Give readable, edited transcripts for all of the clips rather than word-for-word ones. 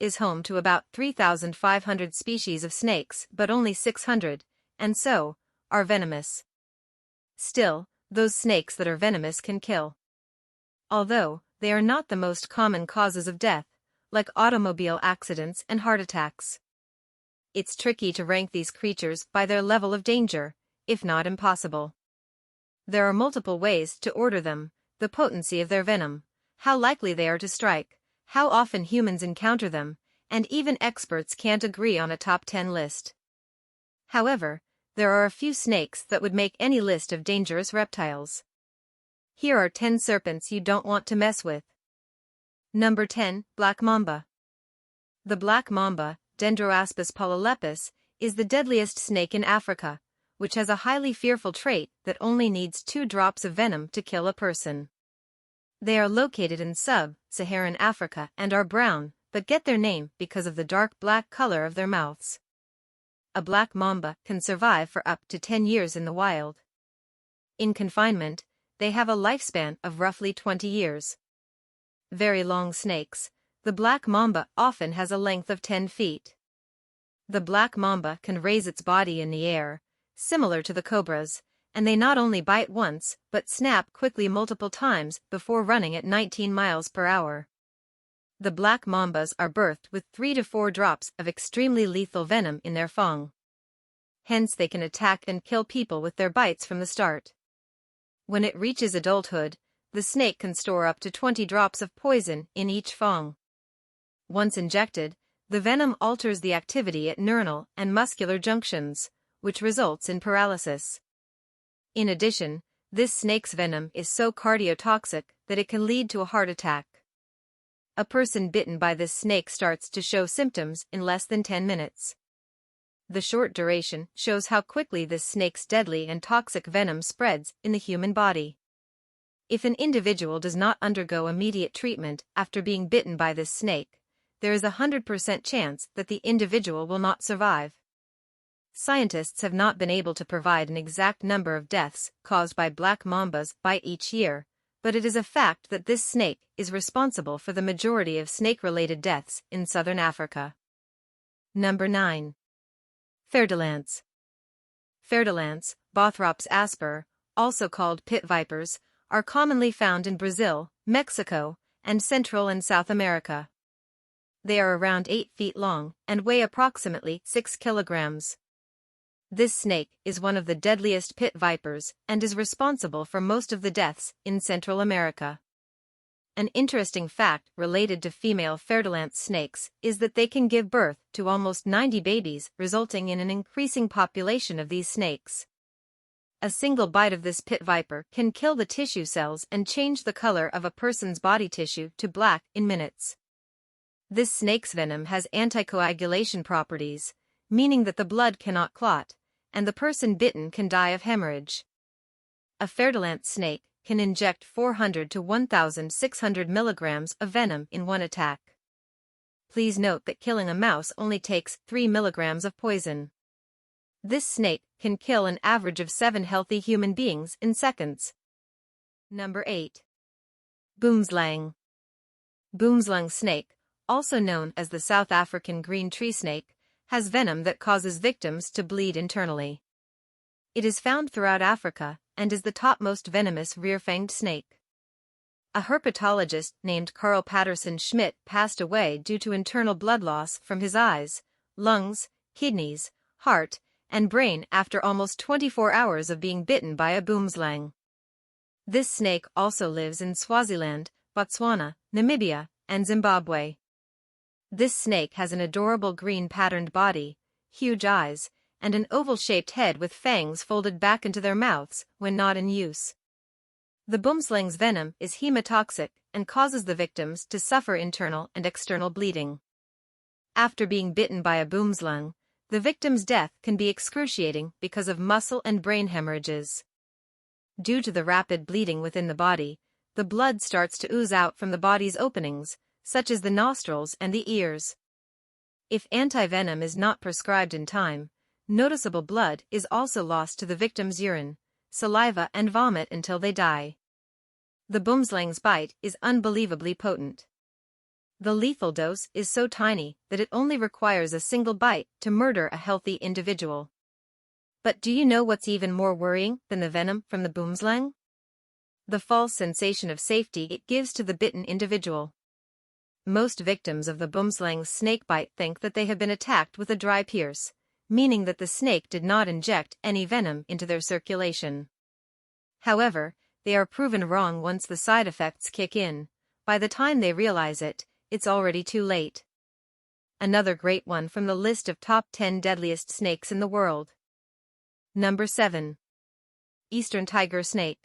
is home to about 3,500 species of snakes, but only 600, and so, are venomous. Still, those snakes that are venomous can kill. Although, they are not the most common causes of death, like automobile accidents and heart attacks. It's tricky to rank these creatures by their level of danger, if not impossible. There are multiple ways to order them: the potency of their venom, how likely they are to strike, how often humans encounter them, and even experts can't agree on a top 10 list. However, there are a few snakes that would make any list of dangerous reptiles. Here are 10 serpents you don't want to mess with. Number 10. Black Mamba. The black mamba, Dendroaspis polylepis, is the deadliest snake in Africa, which has a highly fearful trait that only needs 2 drops of venom to kill a person. They are located in sub-Saharan Africa and are brown, but get their name because of the dark black color of their mouths. A black mamba can survive for up to 10 years in the wild. In confinement, they have a lifespan of roughly 20 years. Very long snakes, the black mamba often has a length of 10 feet. The black mamba can raise its body in the air, similar to the cobras, and they not only bite once but snap quickly multiple times before running at 19 miles per hour. The black mambas are birthed with 3 to 4 drops of extremely lethal venom in their fang. Hence they can attack and kill people with their bites from the start. When it reaches adulthood, the snake can store up to 20 drops of poison in each fang. Once injected, the venom alters the activity at neuronal and muscular junctions, which results in paralysis. In addition, this snake's venom is so cardiotoxic that it can lead to a heart attack. A person bitten by this snake starts to show symptoms in less than 10 minutes. The short duration shows how quickly this snake's deadly and toxic venom spreads in the human body. If an individual does not undergo immediate treatment after being bitten by this snake, there is a 100% chance that the individual will not survive. Scientists have not been able to provide an exact number of deaths caused by black mamba's bite each year, but it is a fact that this snake is responsible for the majority of snake-related deaths in southern Africa. Number 9. Fer-de-lance. Fer-de-lance, Bothrops asper, also called pit vipers, are commonly found in Brazil, Mexico, and Central and South America. They are around 8 feet long and weigh approximately 6 kilograms. This snake is one of the deadliest pit vipers and is responsible for most of the deaths in Central America. An interesting fact related to female fer-de-lance snakes is that they can give birth to almost 90 babies, resulting in an increasing population of these snakes. A single bite of this pit viper can kill the tissue cells and change the color of a person's body tissue to black in minutes. This snake's venom has anticoagulation properties, meaning that the blood cannot clot, and the person bitten can die of hemorrhage. A fer-de-lance snake can inject 400 to 1,600 milligrams of venom in one attack. Please note that killing a mouse only takes 3 milligrams of poison. This snake can kill an average of 7 healthy human beings in seconds. Number 8. Boomslang. Boomslang snake, also known as the South African green tree snake, has venom that causes victims to bleed internally. It is found throughout Africa and is the topmost venomous rear-fanged snake. A herpetologist named Carl Patterson Schmidt passed away due to internal blood loss from his eyes, lungs, kidneys, heart, and brain after almost 24 hours of being bitten by a boomslang. This snake also lives in Swaziland, Botswana, Namibia, and Zimbabwe. This snake has an adorable green patterned body, huge eyes, and an oval-shaped head with fangs folded back into their mouths when not in use. The boomslang's venom is hemotoxic and causes the victims to suffer internal and external bleeding. After being bitten by a boomslang, the victim's death can be excruciating because of muscle and brain hemorrhages. Due to the rapid bleeding within the body, the blood starts to ooze out from the body's openings, such as the nostrils and the ears. If antivenom is not prescribed in time, noticeable blood is also lost to the victim's urine, saliva and vomit until they die. The boomslang's bite is unbelievably potent. The lethal dose is so tiny that it only requires a single bite to murder a healthy individual. But do you know what's even more worrying than the venom from the boomslang? The false sensation of safety it gives to the bitten individual. Most victims of the boomslang's snakebite think that they have been attacked with a dry pierce, meaning that the snake did not inject any venom into their circulation. However, they are proven wrong once the side effects kick in. By the time they realize it, it's already too late. Another great one from the list of top 10 deadliest snakes in the world. Number 7. Eastern tiger snake.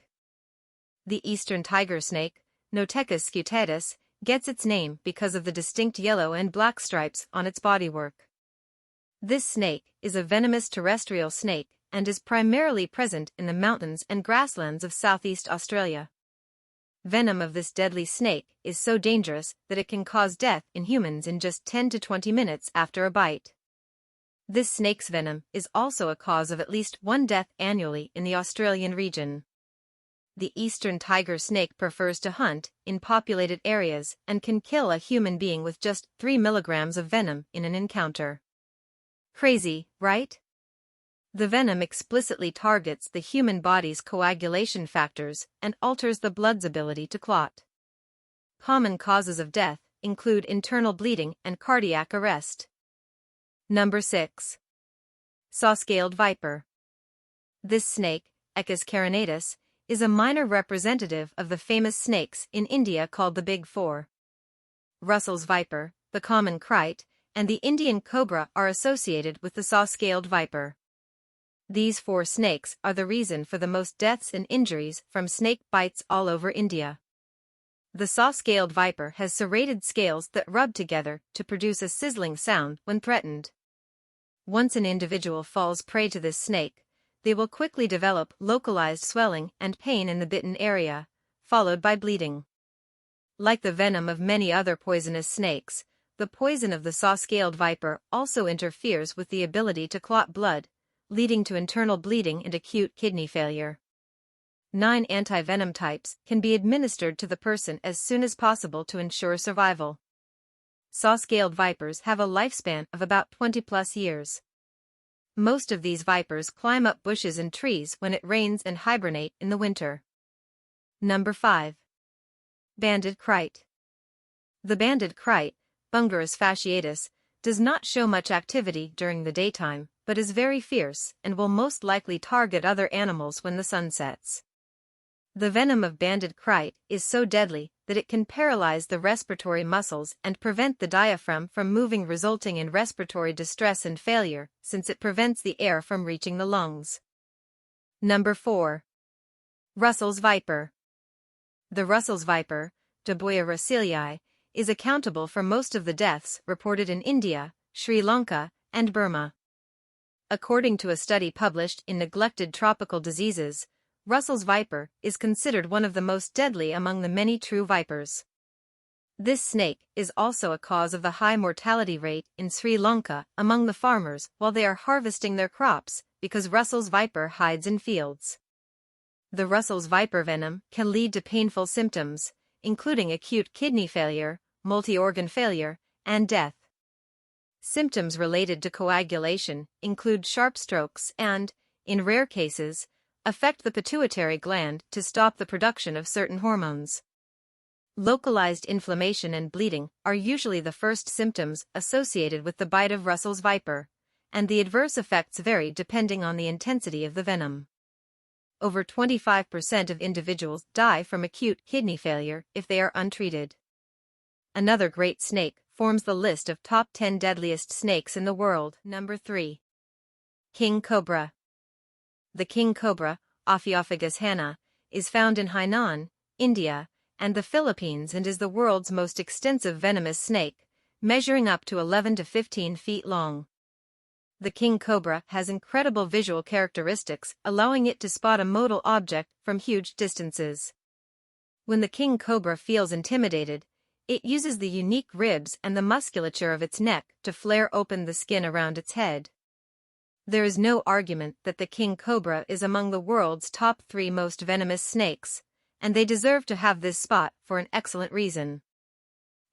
The eastern tiger snake, Notechis scutatus, gets its name because of the distinct yellow and black stripes on its bodywork. This snake is a venomous terrestrial snake and is primarily present in the mountains and grasslands of Southeast Australia. Venom of this deadly snake is so dangerous that it can cause death in humans in just 10 to 20 minutes after a bite. This snake's venom is also a cause of at least one death annually in the Australian region. The eastern tiger snake prefers to hunt in populated areas and can kill a human being with just 3 milligrams of venom in an encounter. Crazy, right? The venom explicitly targets the human body's coagulation factors and alters the blood's ability to clot. Common causes of death include internal bleeding and cardiac arrest. Number 6. Sawscale Viper. This snake, Echis carinatus, is a minor representative of the famous snakes in India called the Big Four. Russell's viper, the common Crite, and the Indian Cobra are associated with the saw-scaled viper. These 4 snakes are the reason for the most deaths and injuries from snake bites all over India. The saw-scaled viper has serrated scales that rub together to produce a sizzling sound when threatened. Once an individual falls prey to this snake, they will quickly develop localized swelling and pain in the bitten area, followed by bleeding. Like the venom of many other poisonous snakes, the poison of the saw-scaled viper also interferes with the ability to clot blood, leading to internal bleeding and acute kidney failure. 9 anti-venom types can be administered to the person as soon as possible to ensure survival. Saw-scaled vipers have a lifespan of about 20+ years. Most of these vipers climb up bushes and trees when it rains and hibernate in the winter. Number 5. Banded Crite. The banded Crite, Bungarus fasciatus, does not show much activity during the daytime, but is very fierce and will most likely target other animals when the sun sets. The venom of banded Crite is so deadly that it can paralyze the respiratory muscles and prevent the diaphragm from moving, resulting in respiratory distress and failure, since it prevents the air from reaching the lungs. Number 4. Russell's viper. The Russell's viper, Daboia russellii, is accountable for most of the deaths reported in India, Sri Lanka, and Burma. According to a study published in Neglected Tropical Diseases, Russell's viper is considered one of the most deadly among the many true vipers. This snake is also a cause of the high mortality rate in Sri Lanka among the farmers while they are harvesting their crops, because Russell's viper hides in fields. The Russell's viper venom can lead to painful symptoms, including acute kidney failure, multi-organ failure, and death. Symptoms related to coagulation include sharp strokes and, in rare cases, affect the pituitary gland to stop the production of certain hormones. Localized inflammation and bleeding are usually the first symptoms associated with the bite of Russell's viper, and the adverse effects vary depending on the intensity of the venom. Over 25% of individuals die from acute kidney failure if they are untreated. Another great snake forms the list of top 10 deadliest snakes in the world. Number 3. King Cobra. The king cobra, Ophiophagus hanna, is found in Hainan, India, and the Philippines and is the world's most extensive venomous snake, measuring up to 11 to 15 feet long. The king cobra has incredible visual characteristics, allowing it to spot a motile object from huge distances. When the king cobra feels intimidated, it uses the unique ribs and the musculature of its neck to flare open the skin around its head. There is no argument that the king cobra is among the world's top 3 most venomous snakes, and they deserve to have this spot for an excellent reason.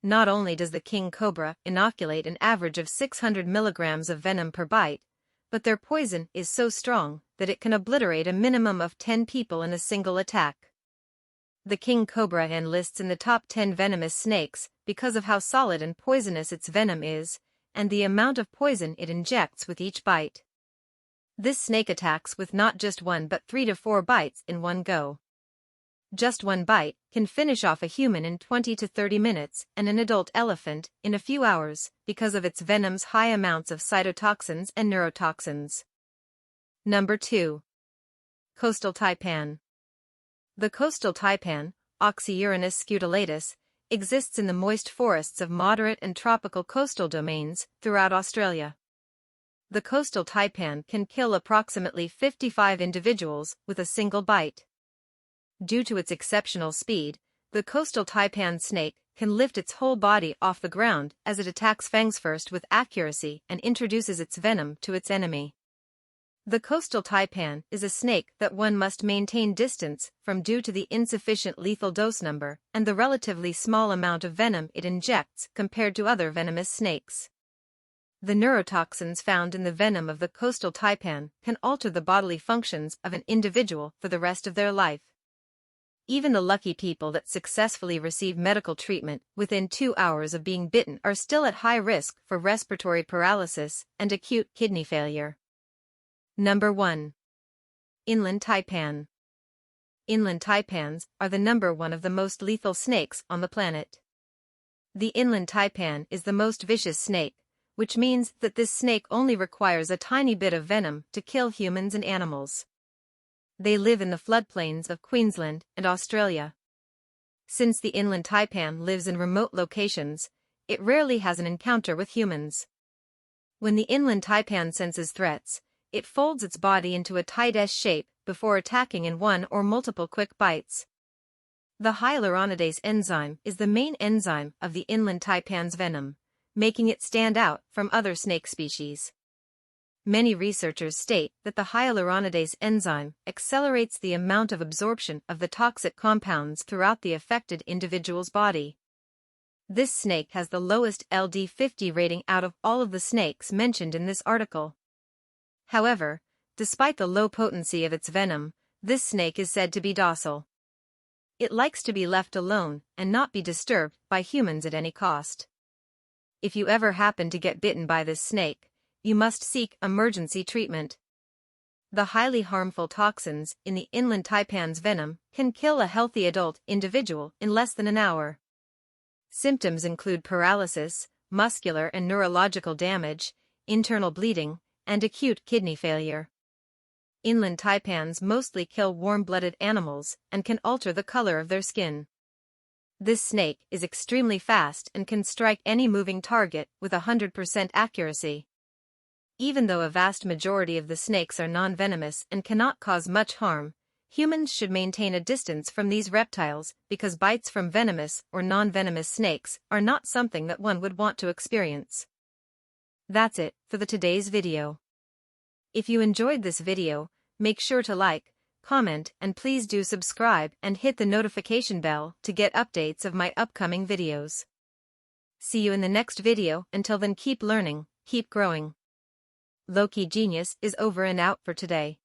Not only does the king cobra inoculate an average of 600 milligrams of venom per bite, but their poison is so strong that it can obliterate a minimum of 10 people in a single attack. The king cobra enlists in the top 10 venomous snakes because of how solid and poisonous its venom is, and the amount of poison it injects with each bite. This snake attacks with not just 1 but 3 to 4 bites in one go. Just one bite can finish off a human in 20 to 30 minutes and an adult elephant in a few hours because of its venom's high amounts of cytotoxins and neurotoxins. Number 2. Coastal Taipan. The coastal taipan, Oxyuranus scutulatus, exists in the moist forests of moderate and tropical coastal domains throughout Australia. The coastal taipan can kill approximately 55 individuals with a single bite. Due to its exceptional speed, the coastal taipan snake can lift its whole body off the ground as it attacks fangs first with accuracy and introduces its venom to its enemy. The coastal taipan is a snake that one must maintain distance from due to the insufficient lethal dose number and the relatively small amount of venom it injects compared to other venomous snakes. The neurotoxins found in the venom of the coastal taipan can alter the bodily functions of an individual for the rest of their life. Even the lucky people that successfully receive medical treatment within 2 hours of being bitten are still at high risk for respiratory paralysis and acute kidney failure. Number 1. Inland taipan. Inland taipans are the number 1 of the most lethal snakes on the planet. The inland taipan is the most vicious snake, which means that this snake only requires a tiny bit of venom to kill humans and animals. They live in the floodplains of Queensland and Australia. Since the inland taipan lives in remote locations, it rarely has an encounter with humans. When the inland taipan senses threats, it folds its body into a tight S shape before attacking in one or multiple quick bites. The hyaluronidase enzyme is the main enzyme of the inland taipan's venom, making it stand out from other snake species. Many researchers state that the hyaluronidase enzyme accelerates the amount of absorption of the toxic compounds throughout the affected individual's body. This snake has the lowest LD50 rating out of all of the snakes mentioned in this article. However, despite the low potency of its venom, this snake is said to be docile. It likes to be left alone and not be disturbed by humans at any cost. If you ever happen to get bitten by this snake, you must seek emergency treatment. The highly harmful toxins in the inland taipan's venom can kill a healthy adult individual in less than an hour. Symptoms include paralysis, muscular and neurological damage, internal bleeding, and acute kidney failure. Inland taipans mostly kill warm-blooded animals and can alter the color of their skin. This snake is extremely fast and can strike any moving target with 100% accuracy. Even though a vast majority of the snakes are non-venomous and cannot cause much harm, humans should maintain a distance from these reptiles because bites from venomous or non-venomous snakes are not something that one would want to experience. That's it for today's video. If you enjoyed this video, make sure to like, comment, and please do subscribe and hit the notification bell to get updates of my upcoming videos. See you in the next video. Until then, keep learning, keep growing. Low-key genius is over and out for today.